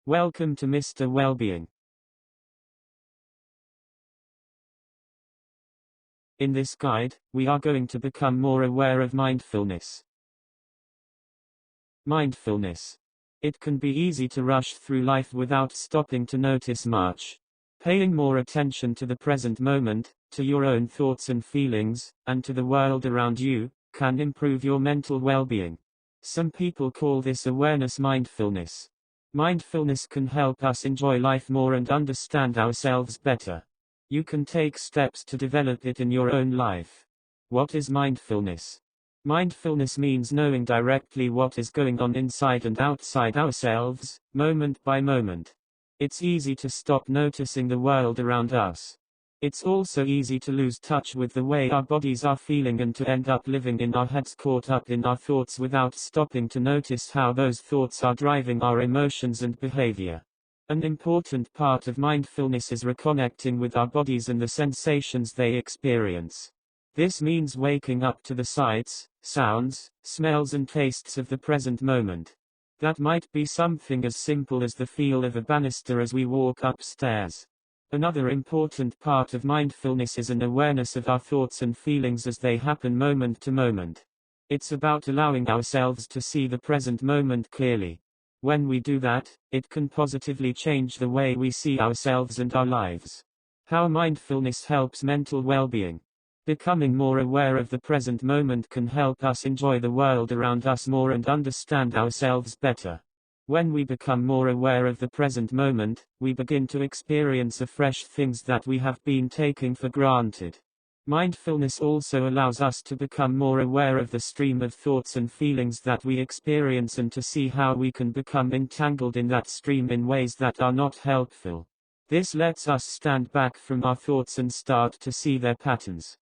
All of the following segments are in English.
Welcome to Mr. Wellbeing. In this guide, we are going to become more aware of mindfulness. Mindfulness. It can be easy to rush through life without stopping to notice much. Paying more attention to the present moment, to your own thoughts and feelings, and to the world around you, can improve your mental well-being. Some people call this awareness mindfulness. Mindfulness can help us enjoy life more and understand ourselves better. You can take steps to develop it in your own life. What is mindfulness? Mindfulness means knowing directly what is going on inside and outside ourselves, moment by moment. It's easy to stop noticing the world around us. It's also easy to lose touch with the way our bodies are feeling and to end up living in our heads, caught up in our thoughts without stopping to notice how those thoughts are driving our emotions and behavior. An important part of mindfulness is reconnecting with our bodies and the sensations they experience. This means waking up to the sights, sounds, smells and tastes of the present moment. That might be something as simple as the feel of a banister as we walk upstairs. Another important part of mindfulness is an awareness of our thoughts and feelings as they happen moment to moment. It's about allowing ourselves to see the present moment clearly. When we do that, it can positively change the way we see ourselves and our lives. How mindfulness helps mental well-being. Becoming more aware of the present moment can help us enjoy the world around us more and understand ourselves better. When we become more aware of the present moment, we begin to experience afresh things that we have been taking for granted. Mindfulness also allows us to become more aware of the stream of thoughts and feelings that we experience and to see how we can become entangled in that stream in ways that are not helpful. This lets us stand back from our thoughts and start to see their patterns.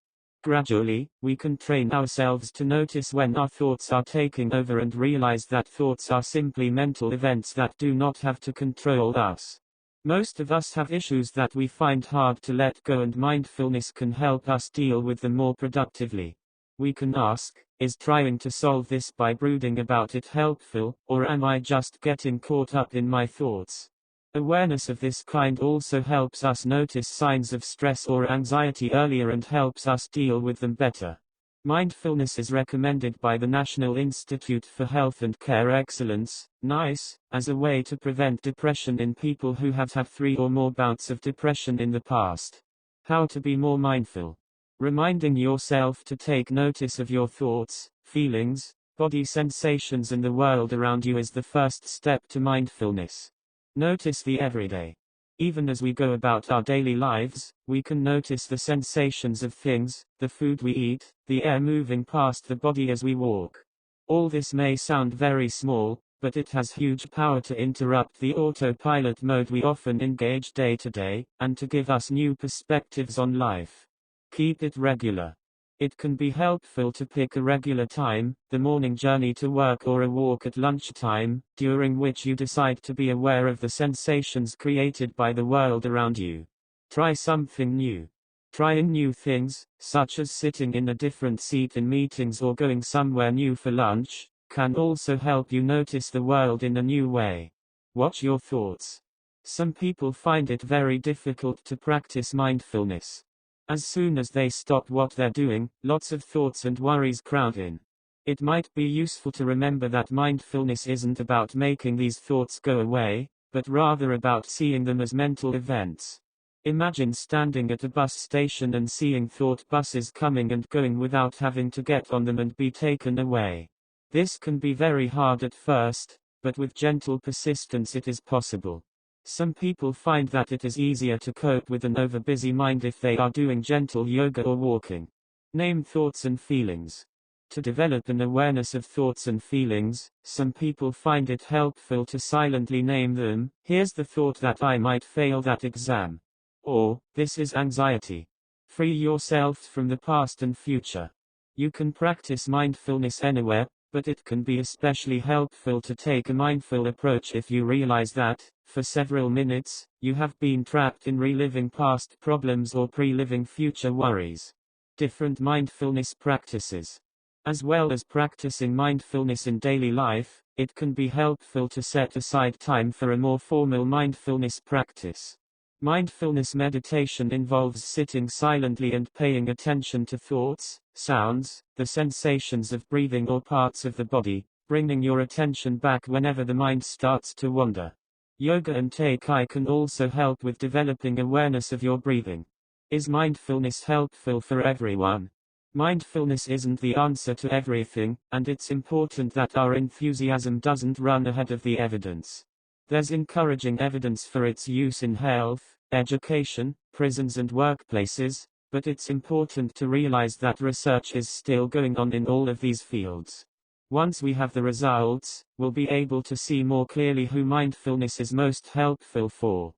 Gradually, we can train ourselves to notice when our thoughts are taking over and realize that thoughts are simply mental events that do not have to control us. Most of us have issues that we find hard to let go, and mindfulness can help us deal with them more productively. We can ask, is trying to solve this by brooding about it helpful, or am I just getting caught up in my thoughts? Awareness of this kind also helps us notice signs of stress or anxiety earlier and helps us deal with them better. Mindfulness is recommended by the National Institute for Health and Care Excellence, NICE, as a way to prevent depression in people who have had 3 or more bouts of depression in the past. How to be more mindful. Reminding yourself to take notice of your thoughts, feelings, body sensations and the world around you is the first step to mindfulness. Notice the everyday. Even as we go about our daily lives, we can notice the sensations of things, the food we eat, the air moving past the body as we walk. All this may sound very small, but it has huge power to interrupt the autopilot mode we often engage day to day, and to give us new perspectives on life. Keep it regular. It can be helpful to pick a regular time, the morning journey to work or a walk at lunchtime, during which you decide to be aware of the sensations created by the world around you. Try something new. Trying new things, such as sitting in a different seat in meetings or going somewhere new for lunch, can also help you notice the world in a new way. Watch your thoughts. Some people find it very difficult to practice mindfulness. As soon as they stop what they're doing, lots of thoughts and worries crowd in. It might be useful to remember that mindfulness isn't about making these thoughts go away, but rather about seeing them as mental events. Imagine standing at a bus station and seeing thought buses coming and going without having to get on them and be taken away. This can be very hard at first, but with gentle persistence it is possible. Some people find that it is easier to cope with an overbusy mind if they are doing gentle yoga or walking. Name thoughts and feelings. To develop an awareness of thoughts and feelings, some people find it helpful to silently name them. Here's the thought that I might fail that exam. Or, this is anxiety. Free yourself from the past and future. You can practice mindfulness anywhere, but it can be especially helpful to take a mindful approach if you realize that, for several minutes, you have been trapped in reliving past problems or pre-living future worries. Different mindfulness practices. As well as practicing mindfulness in daily life, it can be helpful to set aside time for a more formal mindfulness practice. Mindfulness meditation involves sitting silently and paying attention to thoughts, sounds, the sensations of breathing or parts of the body, bringing your attention back whenever the mind starts to wander. Yoga and Tai Chi can also help with developing awareness of your breathing. Is mindfulness helpful for everyone? Mindfulness isn't the answer to everything, and it's important that our enthusiasm doesn't run ahead of the evidence. There's encouraging evidence for its use in health, education, prisons and workplaces, but it's important to realize that research is still going on in all of these fields. Once we have the results, we'll be able to see more clearly who mindfulness is most helpful for.